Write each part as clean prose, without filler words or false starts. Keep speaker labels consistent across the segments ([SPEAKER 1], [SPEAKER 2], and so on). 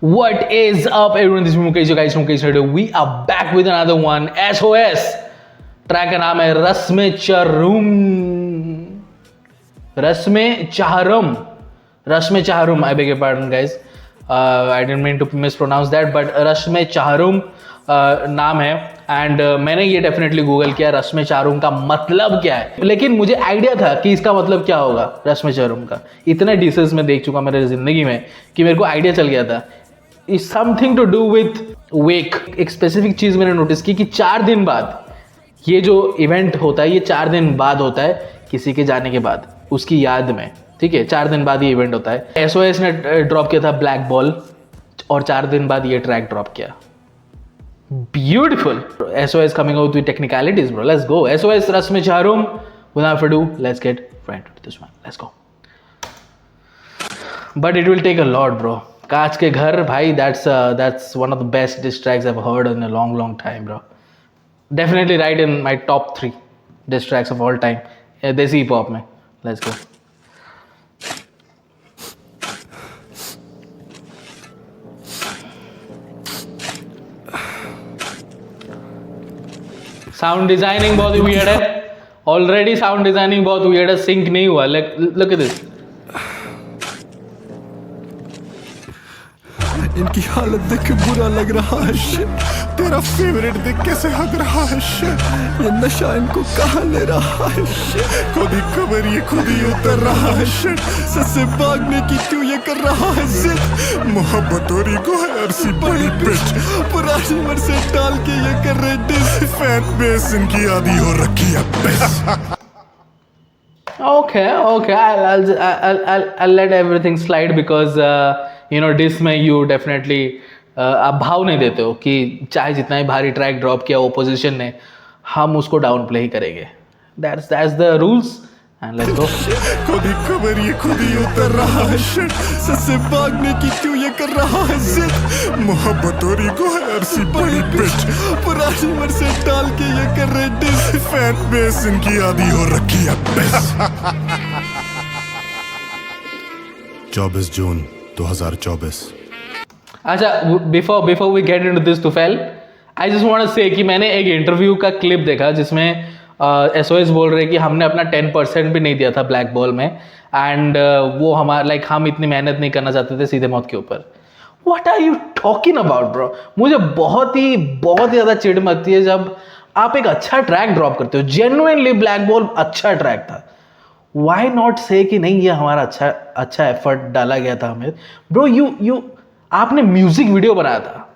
[SPEAKER 1] What is up, everyone? This is Mukesh, you guys from Mukesh Radio. We are back with another one. SOS. Track का नाम है रस्मे चाहरुम. रस्मे चाहरुम. I beg your pardon, guys. I didn't mean to mispronounce that, but रस्मे चाहरुम नाम है. And मैंने ये definitely Google किया रस्मे चाहरुम का मतलब क्या है, लेकिन मुझे आइडिया था कि इसका मतलब क्या होगा रस्मे चाहरुम का. इतने डिशेस में देख चुका मेरे जिंदगी में कि मेरे को आइडिया चल गया था. Is something to do with wake. एक स्पेसिफिक चीज मैंने नोटिस की कि 4 दिन बाद ये जो इवेंट होता है ये 4 दिन बाद होता है किसी के जाने के बाद, उसकी याद में. ठीक है, 4 दिन बाद ये इवेंट होता है. एसओएस ने ड्रॉप किया था ब्लैक बॉल और 4 दिन बाद ये ट्रैक ड्रॉप किया. Beautiful. SOS coming out with technicalities bro. Let's go. SOS रस्मे चाहरुम. Without further ado, let's get right into this one. Let's go. But it will take a lot, bro. कांच के घर भाई, that's one of the best diss tracks I've heard in a long time, bro. Definitely right in my top 3 diss tracks of all time. देसी hip hop में. Let's go. Sound designing बहुत weird है. Already sound designing बहुत weird है. Sink नहीं हुआ. Look at this.
[SPEAKER 2] इनकी हालत देख के बुरा लग रहा है. Shit. तेरा फेवरेट देख कैसे हग रहा है. Shit. ये नशा इनको कहाँ ले रहा है. Shit. खुद ही कबर ये खुद ही उतर रहा है. Shit. ससे भागने की क्यों ये कर रहा है. Shit. मोहब्बत और ईगो है अरसी बड़ी बिच. पुरानी मर्से डाल के ये कर रहे डिस. फैन बेस इनकी आदि हो रखी है base.
[SPEAKER 1] Okay. I'll let everything slide because diss में यू डेफिनेटली आप भाव नहीं देते हो कि चाहे जितना ही भारी ट्रैक ड्रॉप किया ओपोजिशन ने, हम उसको डाउन प्ले ही करेंगे. That's the rules and let's go.
[SPEAKER 2] खुद ही खबर ये खुद ही उतर रहा है. Shit. ससे भागने की क्यों ये कर रहा है. Shit. मोहब्बत और ईगो है अरसी बड़ी बिच. पुरानी मर्से डाल के ये कर रहे डिस. फैन बेस इनकी आदि हो रखी है बेस. 24 जून 2024.
[SPEAKER 1] अच्छा, before we get into this Tufail, I just want to say कि मैंने एक इंटरव्यू का क्लिप देखा जिसमें एसओएस बोल रहे कि हमने अपना 10% भी नहीं दिया था ब्लैक बॉल में. एंड वो हमारा हम इतनी मेहनत नहीं करना चाहते थे सीधे मौत के ऊपर. What are you talking about bro. मुझे बहुत ही ज़्यादा चिढ़ मचती है जब आप एक अच्छा ट्रैक ड्रॉप करते हो. जेन्युइनली ब्लैक बॉल अच्छा ट्रैक था. वाई नॉट से कि नहीं ये हमारा अच्छा एफर्ट डाला गया था हमें. ब्रो यू आपने म्यूजिक वीडियो बनाया था.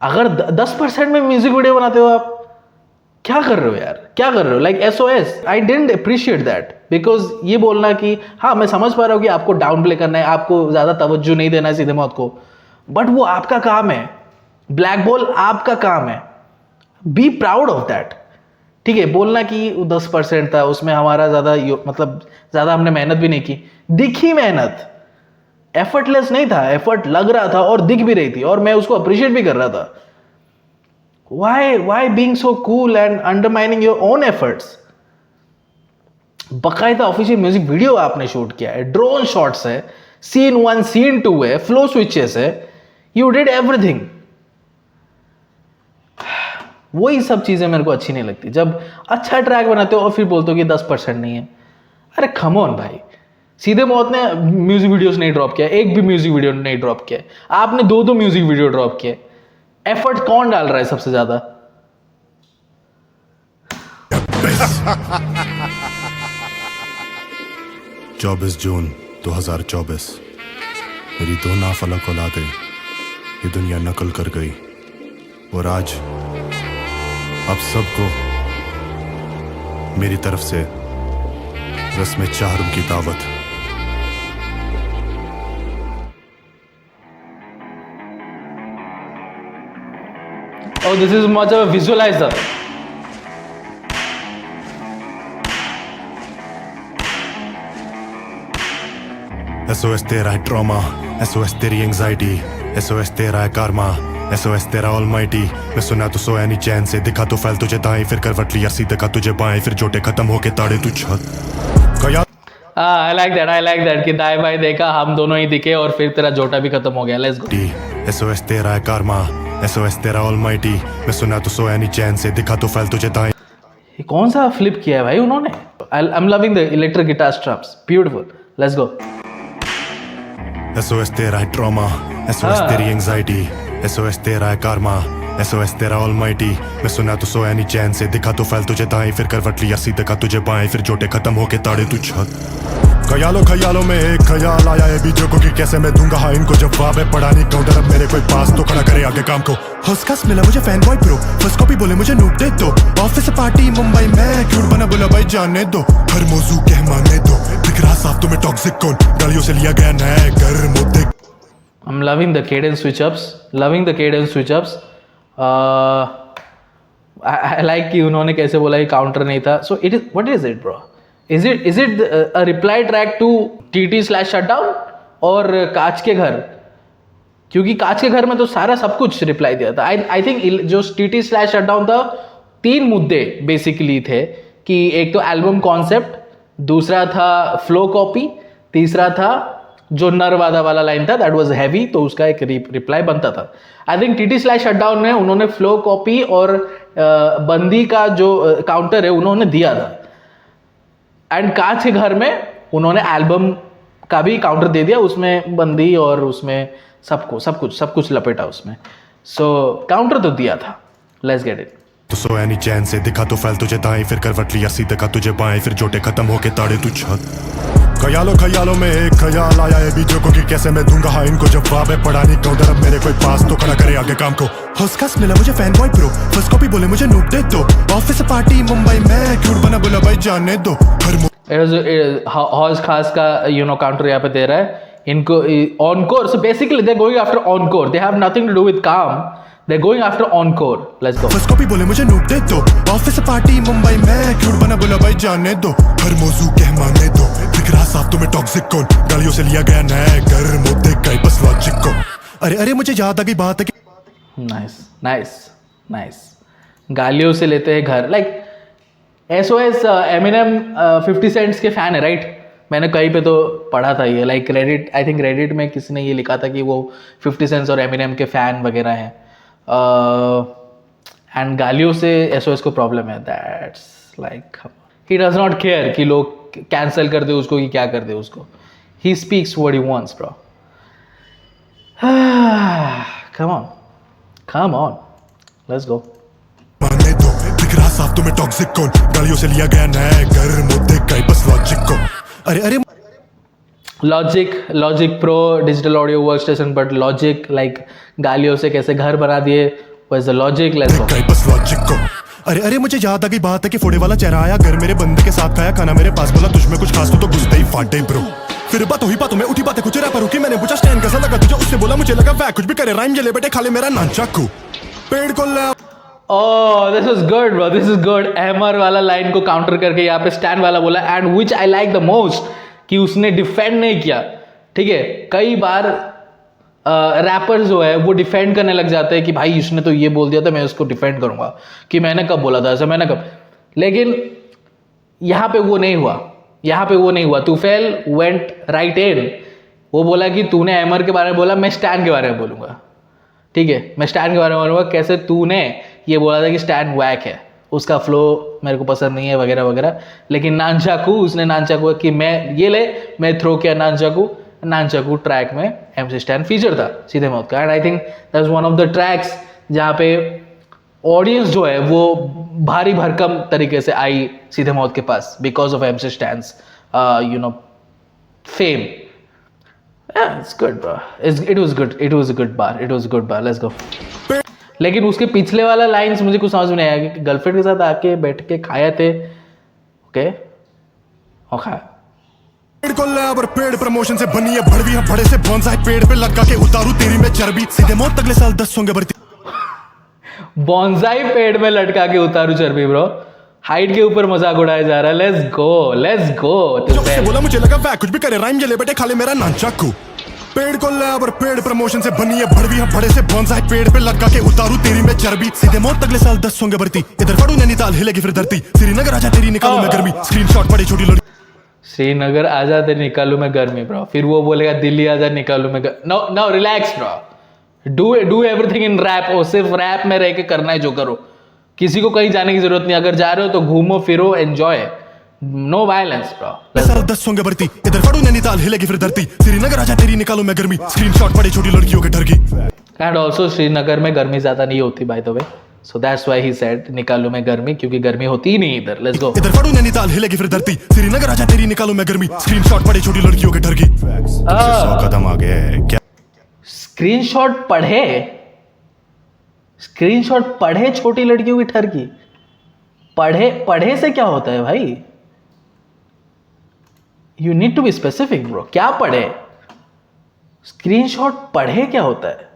[SPEAKER 1] अगर 10% में म्यूजिक वीडियो बनाते हो आप, क्या कर रहे हो यार, क्या कर रहे हो. Like SOS I didn't appreciate that. Because ये बोलना कि हाँ मैं समझ पा रहा हूँ कि आपको डाउन प्ले करना है, आपको ज़्यादा तवज्जो नहीं देना है सीधे मौत को, बट वो आपका काम है. ब्लैक बॉल आपका काम है. Be proud of that. ठीक है, बोलना कि 10% था उसमें हमारा ज़्यादा हमने मेहनत भी नहीं की. दिखी मेहनत, एफर्टलेस नहीं था. एफर्ट लग रहा था और दिख भी रही थी और मैं उसको अप्रिशिएट भी कर रहा था. Why being so cool and undermining your own efforts? बकायदा ऑफिशियल म्यूजिक वीडियो आपने शूट किया है, ड्रोन शॉट्स है, सीन 1 सीन 2 है, फ्लो स्विचेस है. You did everything. वही सब चीज़ें मेरे को अच्छी नहीं लगती जब अच्छा ट्रैक बनाते हो और फिर बोलते हो कि 10% नहीं है. अरे कम ऑन भाई. सीधे मौत ने म्यूजिक वीडियोस नहीं ड्रॉप किया, एक भी म्यूजिक वीडियो नहीं ड्रॉप किया. आपने 2 म्यूजिक वीडियो ड्रॉप किए. एफर्ट कौन डाल रहा है सबसे ज्यादा.
[SPEAKER 2] 24 जून 2024. मेरी 2 नाफलक औलादें ये दुनिया नकल कर गई और आज अब सबको मेरी तरफ से रस्मे चाहरुम की दावत.
[SPEAKER 1] Oh, this is much of a visualizer.
[SPEAKER 2] SOS तेरा है ट्रॉमा, एसओएस तेरी एंजाइटी, एसओएस तेरा है कारमा, एसओएस तेरा ऑलमाइटी. मैं सुना तो सोया नहीं चैन से, दिखा तो फैल तुझे दाएं, फिर करवट लिया सीधे का तुझे बाएं, फिर जोटे खत्म होके ताड़े तू छत.
[SPEAKER 1] आई लाइक दैट कि दाएं बाएं देखा, हम दोनों ही दिखे और फिर तेरा जोटा भी खत्म हो गया. Let's go.
[SPEAKER 2] SOS तेरा है karma, SOS तेरा ऑलमाइटी. मैं सुना तो सोया नहीं चैन से, दिखा तो फैल तुझे दाएं.
[SPEAKER 1] ये कौन सा फ्लिप किया है भाई उन्होंने? I am loving the electric guitar strums. Beautiful. Let's go.
[SPEAKER 2] SOS तेरा है ट्रॉमा, SOS तेरी एंजाइटी. SOS तेरा है karma, SOS तेरा ऑलमाइटी. मैं सुना तो सोया नहीं चैन से, दिखा तो फैल तुझे दाएं. फिर करवट लिया सीधे का तुझे बाएं, फिर जोटे खत्म होके ताड़े तू छत. ख्यालों में एक ख्याल आया है बीजों को कि कैसे मैं दूंगा हाँ इनको जवाब है. पढ़ा नहीं काउंटर अब मेरे कोई पास तो खड़ा करे आगे काम को. हंसकस मिला मुझे fan boy pro, first copy बोले मुझे नोट दे दो. ऑफिस पार्टी मुंबई में क्यूट बना बोला भाई जाने दो. हर मौजू कह माने दो, दिख रहा साफ तुम्हें टॉक्सिक कौन. गालियों से लिया गया नया घर मुद्दे.
[SPEAKER 1] I'm loving the cadence switch ups. I like कि उन्होंने कैसे बोला कि काउंटर नहीं था. So it is, what is it bro? Is it a reply track to TT/shutdown और कांच के घर? क्योंकि कांच के घर में तो सारा सब कुछ रिप्लाई दिया था. I think जो TT/shutdown था, 3 मुद्दे बेसिकली थे कि एक तो एल्बम कॉन्सेप्ट, दूसरा था फ्लो कॉपी, तीसरा था जो नरवादा वाला लाइन था दैट वाज हैवी, तो उसका एक रिप्लाई बनता था. आई थिंक TT/shutdown में उन्होंने फ्लो कॉपी और बंदी का जो काउंटर है उन्होंने दिया था. एंड कांच के घर में उन्होंने एल्बम का भी काउंटर दे दिया, उसमें बंदी और उसमें सब कुछ लपेटा उसमें. सो काउंटर तो दिया था. Let's get it.
[SPEAKER 2] तो सोया नहीं चैन से, दिखा तो फैल तुझे दाएं. फिर करवट लिया सीधे का तुझे बाएं, फिर जोटे खत्म होके ताड़े तू छत. ख्यालों में एक ख्याल आया है बीजों को कि कैसे मैं दूंगा हाँ इनको जवाब है. पढ़ा नहीं काउंटर अब मेरे कोई पास तो खड़ा करे आगे काम को. हंसकस मिला मुझे fan boy pro, first copy बोले मुझे नोट दे दो. ऑफिस पार्टी मुंबई में क्यूट बना बोला भाई जाने दो.
[SPEAKER 1] हौज खास का काउंटर यहाँ पे दे रहा है इनको Encore. So basically they going after Encore. They have nothing to do with काम, they going after Encore. Let's go.
[SPEAKER 2] First copy बोले मुझे नोट दे दो. ऑफिस पार्टी मुंबई में क्यूट बना बोला भाई जाने दो. हर मौजू कह माने दो, दिख रहा साफ तुम्हें टॉक्सिक कौन. गालियों से लिया गया नया घर मुद्दे गए बस लॉजिक को. अरे मुझे याद आ गई बात है कि
[SPEAKER 1] नाइस. गालियों से लेते हैं घर. लाइक SOS एमिनेम 50 सेंट्स के फैन है राइट. मैंने कहीं पे तो पढ़ा था ये, like Reddit, I think Reddit में किसी ने ये लिखा था कि वो 50 सेंट्स और एमिनेम के फैन वगैरह हैं. एंड गालियों से SOS को प्रॉब्लम है. That's like he does not care कि लोग कैंसिल कर दे उसको कि क्या कर दे उसको. He speaks what he wants bro. Come on let's go.
[SPEAKER 2] माने दो, दिख रहा साफ तुम्हें टॉक्सिक कौन. गालियों से लिया गया नया घर मुद्दे गए बस लॉजिक को. अरे
[SPEAKER 1] Logic Pro digital audio workstation, but Logic like गालियों से कैसे घर बना दिए. What the logic? Let's go.
[SPEAKER 2] बस लॉजिक को. अरे मुझे याद आ गई बात है कि फोड़े वाला चेहरा आया घर मेरे बंदे के साथ खाया खाना मेरे पास, बोला तुझमें कुछ खास तो घुसते ही फाटे ब्रो. फिर बातों में उठी बातें कुछ रैपर रुकी. मैंने पूछा स्टैंड कैसा लगा तुझे, उससे बोला मुझे लगा वह कुछ भी करे राइम जले बेटे खा ले मेरा नानचाकू. पेड़ को ले.
[SPEAKER 1] Oh, this is good, bro. This is good. Hammer वाला लाइन को काउंटर करके यहाँ पे स्टैंड वाला बोला. And which I like the most कि उसने डिफेंड नहीं किया. ठीक है, कई बार रैपर्स जो है वो डिफेंड करने लग जाते हैं कि भाई उसने तो ये बोल दिया था, मैं उसको डिफेंड करूंगा कि मैंने कब बोला था ऐसा, मैंने कब. लेकिन यहाँ पे वो नहीं हुआ. तूफैल वेंट राइट इन. वो बोला कि तूने हैमर के बारे में बोला, मैं स्टैंड के बारे में बोलूंगा. ठीक है, मैं स्टैंड के बारे में बोलूँगा. कैसे तूने ये बोला था कि स्टैंड वैक है, उसका फ्लो मेरे को पसंद नहीं है वगैरह वगैरह. लेकिन उसने नानचाकू कि मैं थ्रो किया नानचाकू ट्रैक में MC स्टैंड फीचर था सीधे मौत का. And I think that was one of the tracks जहाँ पे ऑडियंस जो है वो भारी भरकम तरीके से आई सीधे मौत के पास because of MC stands fame. Yeah, it's good, bro. It was good. It was a good bar. Let's go. लेकिन उसके पिछले वाला लाइंस मुझे कुछ समझ में नहीं आया कि गर्लफ्रेंड के साथ आके बैठ के खाया थे. ओके और खाया.
[SPEAKER 2] पेड़ को ले पेड़ प्रमोशन से बनी है भड़वी है बड़े से बॉन्साई पेड़ पे लटका के उतारू तेरी में चर्बी. सीधे मौत अगले साल 10 होंगे भर्ती.
[SPEAKER 1] बॉन्साई पेड़ में लटका के उतारू चर्बी ब्रो. हाइट के ऊपर मजाक उड़ाया जा रहा है. Let's go.
[SPEAKER 2] बोला मुझे लगा वह कुछ भी करे राइम जले बेटे खा ले मेरा नानचाकू. पेड़ को ले पेड़ प्रमोशन से बनी है भड़वी है बड़े से बॉन्साई पेड़ पे लटका के उतारू तेरी में चर्बी. सीधे मौत अगले साल 10 होंगे भर्ती. इधर पड़ू नैनीताल हिलेगी फिर धरती. श्रीनगर आजा तेरी निकालू मैं गर्मी. स्क्रीनशॉट पड़ी छोटी लड़ी.
[SPEAKER 1] श्रीनगर आजा तेरे निकालू मैं गर्मी ब्रो, फिर वो बोलेगा दिल्ली आजा निकालू मैं no no relax bro, do everything in rap, और सिर्फ रैप में रह के करना है जो करो, किसी को कहीं जाने की जरूरत नहीं, अगर जा रहे हो तो घूमो फिरो एंजॉय, नो वायलेंस ब्रो।
[SPEAKER 2] साल 10 होंगे भर्ती, इधर पढ़ू नैनीताल हिलेगी फिर धरती, श्रीनगर आजा तेरी निकालू मैं गर्मी, स्क्रीनशॉट पड़े छोटी लड़कियों के ठरकी।
[SPEAKER 1] एंड ऑल्सो श्रीनगर में गर्मी ज्यादा नहीं होती by the way, so that's why he said निकालू मैं गर्मी, क्योंकि गर्मी होती ही नहीं इधर। Let's go.
[SPEAKER 2] इधर पढ़ू नैनीताल हिलेगी फिर धरती, श्रीनगर आजा तेरी निकालू मैं गर्मी, स्क्रीनशॉट पड़े छोटी लड़कियों के ठरकी। 100 कदम आगे है क्या?
[SPEAKER 1] स्क्रीनशॉट पढ़े, स्क्रीनशॉट पढ़े छोटी लड़कियों की ठरकी, पढ़े से क्या होता है भाई? You need to be specific bro, क्या पढ़े? स्क्रीनशॉट पढ़े क्या होता है?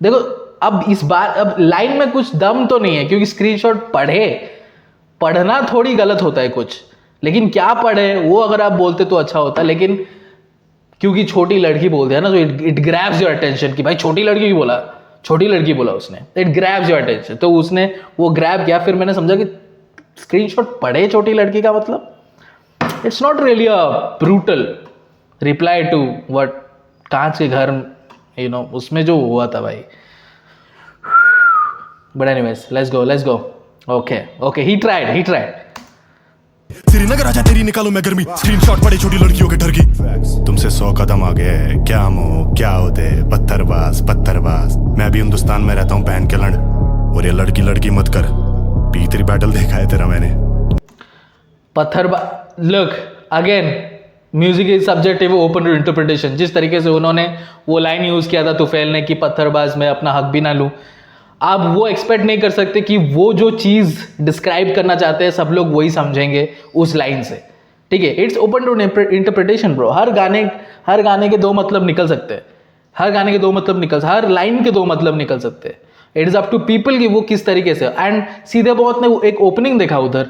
[SPEAKER 1] देखो अब इस बार अब लाइन में कुछ दम तो नहीं है, क्योंकि स्क्रीनशॉट पढ़े, पढ़ना थोड़ी गलत होता है कुछ, लेकिन क्या पढ़े वो अगर आप बोलते तो अच्छा होता, लेकिन क्योंकि छोटी लड़की बोल दिया ना, तो इट ग्रैब्स योर अटेंशन कि भाई छोटी लड़की बोला, छोटी लड़की बोला उसने, इट ग्रैब्स योर अटेंशन, तो उसने वो ग्रैब किया। फिर मैंने समझा कि स्क्रीनशॉट पढ़े छोटी लड़की का मतलब, it's not really a brutal reply to what कांच के घर, यू नो, उसमें जो हुआ था भाई। But anyways let's go. Okay he tried.
[SPEAKER 2] Srinagar आजा तेरी निकालू मैं गर्मी, स्क्रीनशॉट पड़े छोटी लड़कियों के ठरकी। तुमसे 100 कदम आगे है क्या मुंह क्या होते, पत्थरबाज। मैं भी हिंदुस्तान में रहता हूँ पहन के लड़, और ये लड़की मत कर, पीतरी बैटल देखा है तेरा मैंने।
[SPEAKER 1] Look again, music is subjective, open to interpretation. जिस तरीके से उन्होंने वो लाइन यूज किया था तुफैल ने कि पत्थरबाज में अपना हक भी ना लूं, आप वो एक्सपेक्ट नहीं कर सकते कि वो जो चीज डिस्क्राइब करना चाहते हैं सब लोग वही समझेंगे उस लाइन से, ठीक है? It's open to interpretation bro. हर गाने के दो मतलब निकल सकते हैं, हर लाइन के दो मतलब निकल सकते हैं। It is up to people कि वो किस तरीके से। एंड सीधे बहुत ने एक ओपनिंग देखा, उधर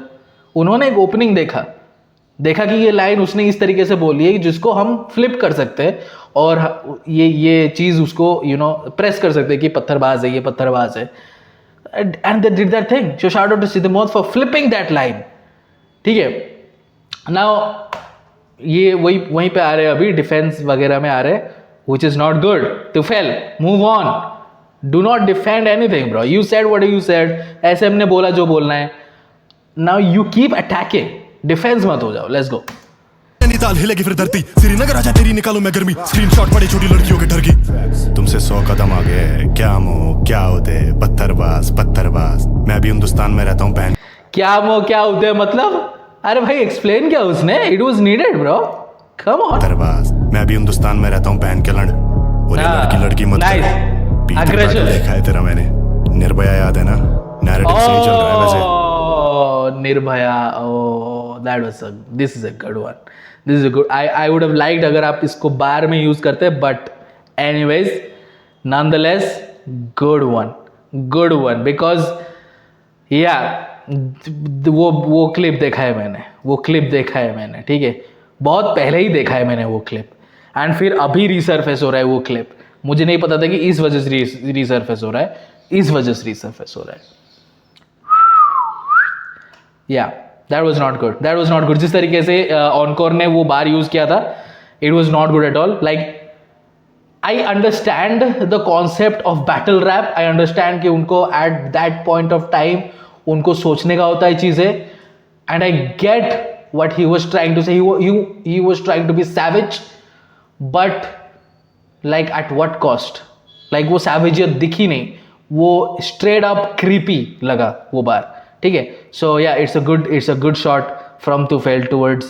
[SPEAKER 1] उन्होंने एक ओपनिंग देखा कि ये लाइन उसने इस तरीके से बोली है जिसको हम फ्लिप कर सकते हैं, और ये चीज उसको प्रेस कर सकते हैं कि पत्थरबाज है, ये पत्थरबाज है। And they did that thing, so shout out to Sidhu Moosewala for flipping that line, ठीक है? नाउ ये वहीं पे आ रहे हैं, अभी डिफेंस वगैरह में आ रहे हैं, which is not good. Tufail move on, do not defend anything bro, you said what you said, ऐसे हमने बोला जो बोलना है। Now you keep attacking, defence मत हो जाओ। Let's go.
[SPEAKER 2] नैनीताल हिलेगी फिर धरती, श्रीनगर आजा तेरी निकालू मैं गर्मी, स्क्रीनशॉट पड़े छोटी लड़कियों के ठरकी। तुमसे 100 कदम आगे है क्या मुंह क्या होते, पत्थरबाज। मैं भी हिंदुस्तान में रहता हूँ पहन। क्या होते मतलब? अरे भाई एक्सप्लेन किया उसने, it was needed bro, come on. पत्थरबाज, मैं भी हिंदुस्तान में रहता हूँ पहन के लड़, और ये लड़की मत कर, अग्रेशन देखा है तेरा मैंने। निर्भया याद है ना? नैरेटिव सही चल रहा है वैसे।
[SPEAKER 1] Nirbhaya, this is a good one, this is a good. I would have liked अगर आप इसको बार में यूज करते, but anyways nonetheless good one, because या वो क्लिप देखा है मैंने, ठीक है? बहुत पहले ही देखा है मैंने वो क्लिप, एंड फिर अभी रिसर्फेस हो रहा है वो क्लिप। मुझे नहीं पता था कि इस वजह से रिसर्फेस हो रहा है, या दैट वाज नॉट गुड। जिस तरीके से ऑनकोर ने वो बार यूज किया था, it was not good at all. Like I understand the concept of battle rap, I understand कि उनको at that point of time उनको सोचने का होता है चीजें, and I get what he was trying to say. He was trying to be savage, but like at what cost? Like वो savageiyat दिखी नहीं, वो straight up creepy लगा वो बार, ठीक है? So yeah, it's a good shot from Tufail towards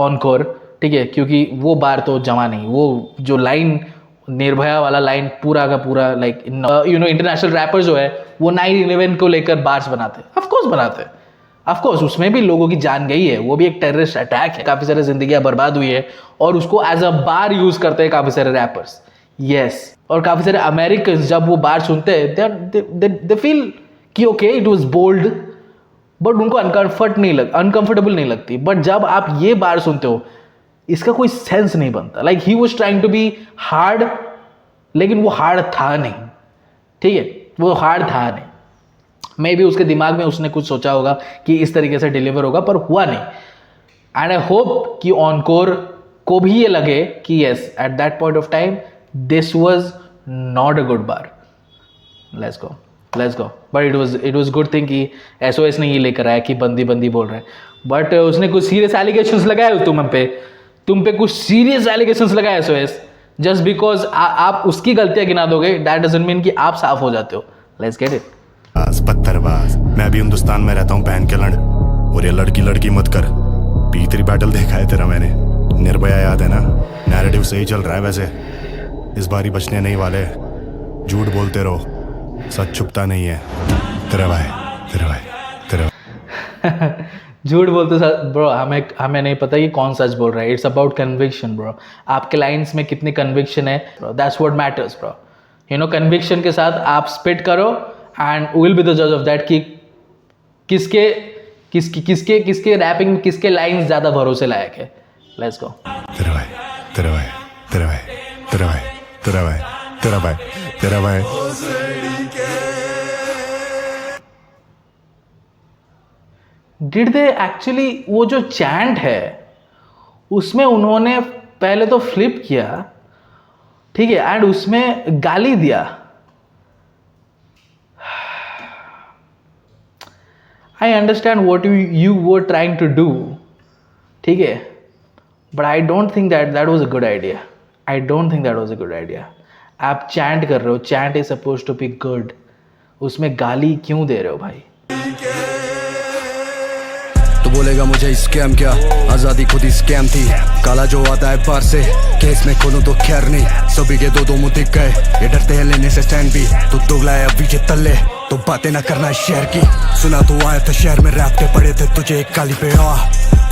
[SPEAKER 1] Encore, ठीक है? क्योंकि वो बार तो जमा नहीं, वो जो लाइन निर्भया वाला लाइन पूरा का पूरा लाइक इंटरनेशनल रैपर जो है वो 9/11 को लेकर बार्स बनाते हैं, ऑफ कोर्स उसमें भी लोगों की जान गई है, वो भी एक टेररिस्ट अटैक है, काफी सारी जिंदगियां बर्बाद हुई है, और उसको एज अ बार यूज करते हैं काफी सारे रैपर्स, यस। और काफी सारे अमेरिकन जब वो बार सुनते हैं दे फील कि okay it was bold, but उनको अनकंफर्टेबल नहीं लगती। बट जब आप ये बार सुनते हो, इसका कोई सेंस नहीं बनता। Like he was trying to be hard, लेकिन वो हार्ड था नहीं, ठीक है? वो हार्ड था नहीं। मे भी उसके दिमाग में उसने कुछ सोचा होगा कि इस तरीके से डिलीवर होगा, पर हुआ नहीं। एंड आई होप कि ऑनकोर को भी ये लगे कि yes eight that point of time this was not a good bar. Let's go. But it was good thing कि एसओएस ने ये लेकर आया कि बंदी बंदी बोल रहे हैं. बट उसने कुछ सीरियस एलिगेशंस लगाए तुम पे कुछ सीरियस एलिगेशंस लगाए एसओएस. जस्ट बिकॉज आप उसकी गलतियां गिना दोगे दैट डजंट मीन कि आप साफ हो जाते हो. Let's get it.
[SPEAKER 2] पत्थरबाज. मैं भी हिंदुस्तान में रहता हूँ पहन के लड़, और ये लड़की मत कर. पीतरी बैटल देखा है तेरा मैंने. निर्भया याद है ना. नैरेटिव सही चल रहा है वैसे. इस बारी बचने नहीं वाले. झूठ बोलते रहो, सच छुपता नहीं है. तेरा भाई.
[SPEAKER 1] झूठ बोलते ब्रो. हमें नहीं पता कि कौन सच बोल रहा है. It's about conviction bro. आपके लाइंस में कितनी कन्विक्शन है bro, that's what matters bro. You know conviction के साथ आप स्पिट करो एंड विल बी द जज ऑफ दैट कि किसके रैपिंग किसके लाइंस ज़्यादा भरोसे लायक है. Let's go.
[SPEAKER 2] तेरा भाई.
[SPEAKER 1] डिड दे एक्चुअली वो जो चैंट है उसमें उन्होंने पहले तो फ्लिप किया, ठीक है, एंड उसमें गाली दिया. I understand what you were trying to do, ठीक है, but I don't think that was a good idea. आप चैंट कर रहे हो. Chant is suppose to be good. उसमें गाली क्यों दे रहे हो भाई?
[SPEAKER 3] तो बोलेगा मुझे स्कैम क्या, आजादी खुद ही स्कैम थी. काला जो आता है बाहर से, केस में खोलूं तो खैर नहीं. सभी के दो मुंह दिख गए, ये डरते हैं लेने से स्टैंड भी. तू दोगला है अभी के तल्ले, तो बातें ना करना शहर की. सुना तू आया था शहर में, रैप के पड़े थे तुझे एक काली पे.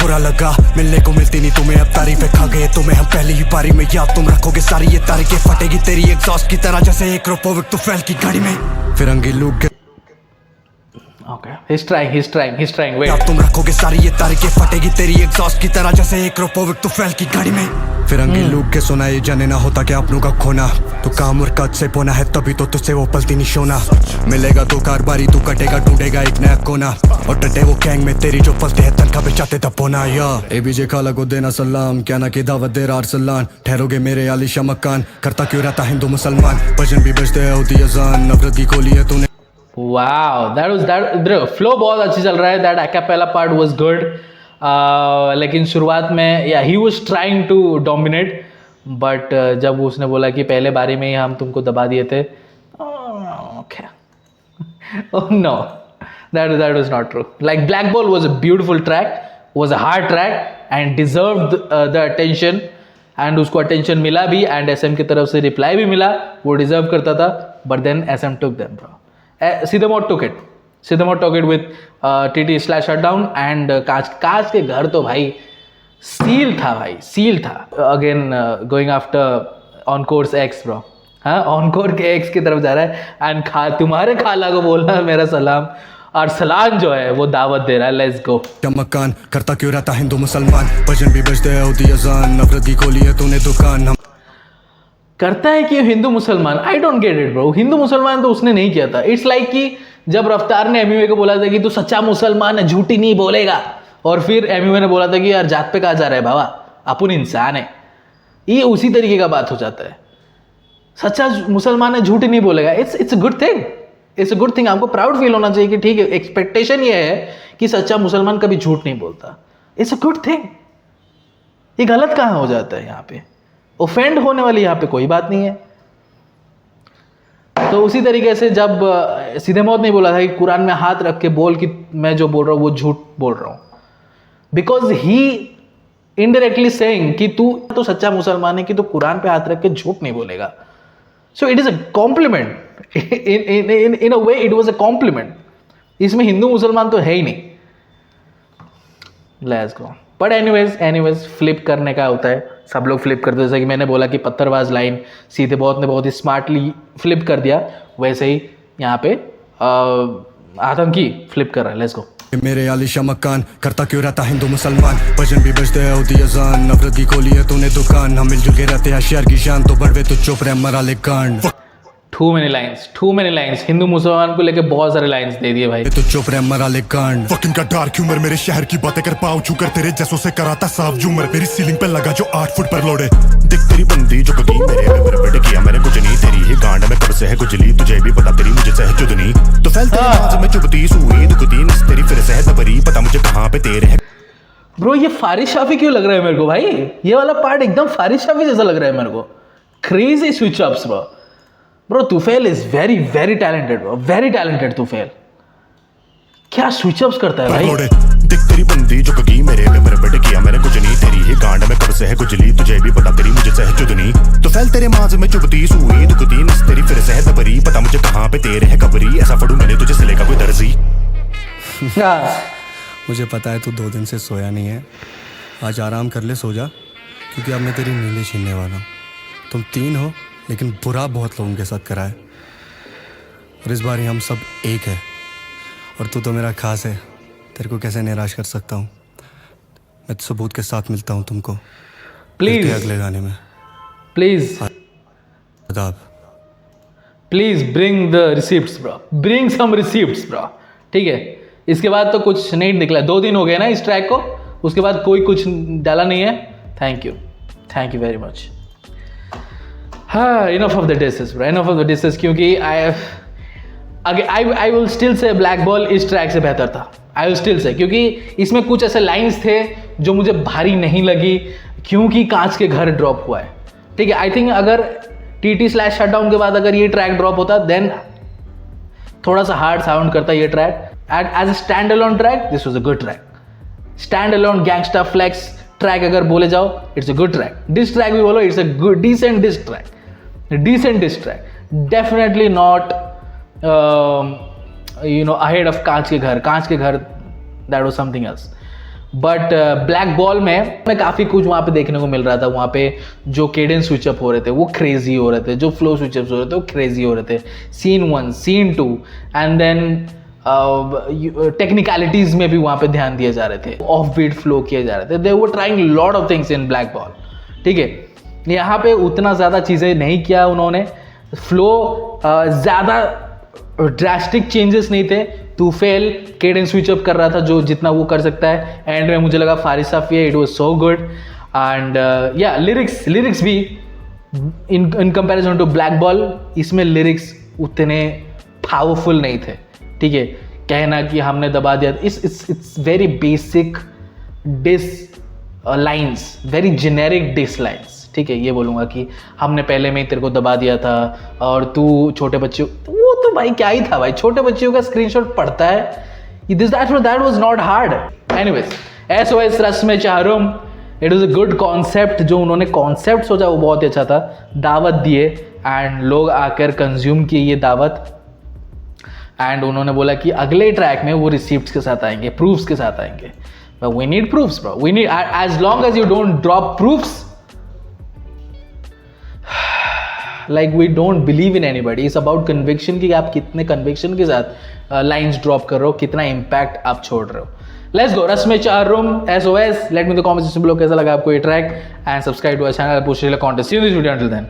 [SPEAKER 3] बुरा लगा मिलने को मिलती नहीं तुम्हें, अब तारीफें खा गए तुम्हें हम पहली ही बारी में. याद तुम रखोगे सारी ये तारीखें, फटेगी तेरी एग्जॉस्ट की तरह जैसे एक रोपोविक तो फैल की गाड़ी में. फिरंगी लूट के
[SPEAKER 1] Okay, he's trying. Wait.
[SPEAKER 3] अब तुम रखोगे सारी ये तारीखें, फटेगी तेरी एग्जॉस्ट की तरह जैसे एक रोपोविक तो फैल की गाड़ी में. फिरंगी लूट के सोना ये जाने ना होता क्या अपनों का खोना. तू काम और कद से पोना है तभी तो तुझसे वो पलती नहीं शोना. मिलेगा तो कारबारी तू कटेगा, ढूंढेगा एक नया कोना. और टटे वो गैंग में तेरी जो पलते हैं तनखा बेचाते दपोना. या एबीजे खाला को देना सलाम, क्या ना की दावत दे रहा अरसलान. ठहरोगे मेरे आलिशा मकान, करता क्यों रहता हिंदू मुसलमान. भजन भी बजते है होती अजान, नफरत की खोली है तूने.
[SPEAKER 1] Wow, that flow बहुत अच्छी चल रहा है. That acapella part was good. लेकिन शुरुआत में he was trying to dominate, but जब उसने बोला कि पहले बारी में ही हम तुमको दबा दिए थे, okay. Oh no, that was not true. Like Black Ball was a beautiful track, was a hard track and deserved the attention. And उसको attention मिला भी and SM की तरफ से reply भी मिला, वो deserve करता था. But then SM took them, bro. Sidamot took it with TT/shutdown and काज के घर तो भाई सील था. Again going after Encore's ex bro. हाँ, ऑनकोर के एक्स की तरफ जा रहा है एंड तुम्हारे खाला को बोलना मेरा सलाम. और सलाम जो है वो दावत दे रहा है. Let's go.
[SPEAKER 3] मकान करता क्यों रहता हिंदू मुसलमान. भजन भी बजते है होती अजान, नफरत की खोली है तूने दुकान.
[SPEAKER 1] करता है कि हिंदू मुसलमान. I don't get it bro. Hindu मुसलमान तो उसने नहीं किया था. इट्स लाइक कि जब रफ्तार ने एमयूए को बोला था कि तू सच्चा मुसलमान है, झूठी नहीं बोलेगा, और फिर एमयूए ने बोला था कि यार जात पे कहा जा रहा है बाबा, अपन इंसान है. ये उसी तरीके का बात हो जाता है. सच्चा मुसलमान है, झूठी नहीं बोलेगा. It's a good thing. आपको प्राउड फील होना चाहिए कि ठीक है, एक्सपेक्टेशन ये है कि सच्चा मुसलमान कभी झूठ नहीं बोलता. It's a good thing. ये गलत कहाँ हो जाता है यहाँ पे? ऑफेंड होने वाली यहाँ पे कोई बात नहीं है. तो उसी तरीके से जब सीधे मौत नहीं बोला था कि कुरान में हाथ रख के बोल कि मैं जो बोल रहा हूँ वो झूठ बोल रहा हूँ, बिकॉज ही इनडायरेक्टली सेइंग कि तू तो सच्चा मुसलमान है कि तू कुरान पे हाथ रख के झूठ नहीं बोलेगा. So it is a compliment. In a way it was a compliment. इसमें हिंदू मुसलमान तो है ही नहीं. Let's go. But anyways flip करने का होता है. सब लोग फ्लिप करते हैं. जैसे कि मैंने बोला कि पत्थरबाज लाइन सीधे बहुत ने बहुत ही स्मार्टली फ्लिप कर दिया, वैसे ही यहाँ पे आतंकी फ्लिप कर रहा है. Let's go.
[SPEAKER 3] मेरे आलिशा मकान करता क्यों रहता हिंदू मुसलमान. भजन भी बजते है होती अजान, नफरत की खोली है तूने दुकान. हम मिलजुल के रहते हैं शहर की शान, तो बढ़वे तो चुप रहे मरा ले कांड.
[SPEAKER 1] टू मेनी लाइन्स हिंदू मुसलमान को लेके बहुत सारे लाइन्स दे दिए भाई।
[SPEAKER 3] तू चुप रह मरा ले कांड।
[SPEAKER 2] फकिंग का डार्क ह्यूमर, मेरे शहर की बातें कर पाऊं छू कर तेरे जैसों से कराता साफ झूमर। मेरी सीलिंग पे लगा जो 8 फुट पर लोडे, दिख तेरी बंदी जो कगी मेरे में बरबड़ किया मैंने कुछ नहीं। तेरी ही गांड में कब से है गुजली, तुझे भी पता तेरी मुझे सह जुदनी। तो फैल तेरी आवाज में चुभती सुई दुखती नस तेरी फिर से है दबरी, पता मुझे कहां पे तेरे है।
[SPEAKER 1] ब्रो ये फारिश शाफी क्यों लग रहा है मेरे को भाई? ये वाला पार्ट एकदम फारिश शाफी जैसा लग रहा है मेरे को। Crazy switch ups bro Tufail is very very talented bro, very talented Tufail. क्या स्विच अप्स करता है भाई।
[SPEAKER 2] दिख तेरी बंदी जो कगी मेरे में बरबड़ किया मैंने कुछ नहीं। तेरी ही गांड में कब से है गुजली, तुझे भी पता तेरी मुझे सह जुदनी। तो फैल तेरे मांस में चुभती सुई दुखती नस तेरी फिर से है दबरी, पता मुझे कहां पे तेरे है कबरी। ऐसा फड़ू मैंने तुझे सिले का कोई दर्जी।
[SPEAKER 3] मुझे पता है तू 2 दिन से सोया नहीं है, आज आराम कर ले सो जा, क्योंकि अब मैं तेरी नींदें छीनने वाला हूँ। तुम 3 हो लेकिन बुरा बहुत लोगों के साथ करा है, और इस बार हम सब एक है। और तू तो मेरा खास है, तेरे को कैसे निराश कर सकता हूँ। मैं सबूत के साथ मिलता हूँ तुमको
[SPEAKER 1] प्लीज
[SPEAKER 3] अगले गाने में।
[SPEAKER 1] प्लीज
[SPEAKER 3] आदाब।
[SPEAKER 1] Please bring the receipts bro, bring some receipts bro. ठीक है, इसके बाद तो कुछ नहीं निकला। 2 दिन हो गए ना इस ट्रैक को, उसके बाद कोई कुछ डाला नहीं है। Thank you very much. हाँ, enough of the disses bro, enough of the disses, क्योंकि I will still say Black Ball इस ट्रैक से बेहतर था। आई विल स्टिल से, क्योंकि इसमें कुछ ऐसे लाइंस थे जो मुझे भारी नहीं लगी, क्योंकि कांच के घर ड्रॉप हुआ है। ठीक है, आई थिंक अगर TT/शटडाउन के बाद अगर ये ट्रैक ड्रॉप होता देन थोड़ा सा हार्ड साउंड करता ये track. As a stand alone track this was a good track. Stand alone gangsta flex track अगर बोले जाओ, it's a good track. Diss track भी बोलो, it's a good decent diss track, decent diss track. Definitely not ahead of कांच के घर that was something else. But black ball में काफ़ी कुछ वहाँ पे देखने को मिल रहा था। वहाँ पे जो केडेंस स्विचअप हो रहे थे वो क्रेजी हो रहे थे, जो फ्लो स्विचअप्स हो रहे थे वो क्रेजी हो रहे थे। Scene 1, scene 2 and then technicalities में भी वहाँ पे ध्यान दिए जा रहे थे, ऑफ बीट फ्लो किए जा रहे थे। They were trying lot of things in Black Ball. ठीक है, यहाँ पे उतना ज़्यादा चीज़ें नहीं किया उन्होंने। फ्लो ज़्यादा ड्रास्टिक चेंजेस नहीं थे। तुफैल केडेंस स्विचअप कर रहा था जो जितना वो कर सकता है। एंड में मुझे लगा फारिश शाफी है, it was so good. And या लिरिक्स भी in comparison to black ball, इसमें लिरिक्स उतने पावरफुल नहीं थे। ठीक है, कहना कि हमने दबा दिया, it's very basic diss lines, very generic diss lines. ठीक है, ये बोलूँगा कि हमने पहले में ही तेरे को दबा दिया था और तू छोटे बच्चे, वो तो भाई क्या ही था भाई, छोटे बच्चों का स्क्रीनशॉट पढ़ता है। That was not hard. Anyways, SOS रस में चाहरुम, it was a good concept. जो उन्होंने कॉन्सेप्ट सोचा वो बहुत ही अच्छा था। दावत दिए एंड लोग आकर कंज्यूम किए ये दावत। एंड उन्होंने बोला कि अगले ट्रैक में वो रिसिप्ट्स के साथ आएंगे, प्रूफ्स के साथ आएंगे। But we need proofs bro, we need, as long as you don't drop proofs, like we don't believe in anybody. It's about conviction कि आप कितने कन्विक्शन के साथ लाइन्स ड्रॉप कर रहे हो, कितना इम्पैक्ट आप छोड़ रहे हो। लेट्स गो, रस में चाहरुम, SOS। Let me the comments below कैसा लगा आपको ये track, and subscribe to our channel, पूछ रहे contest. See you in this video, until then.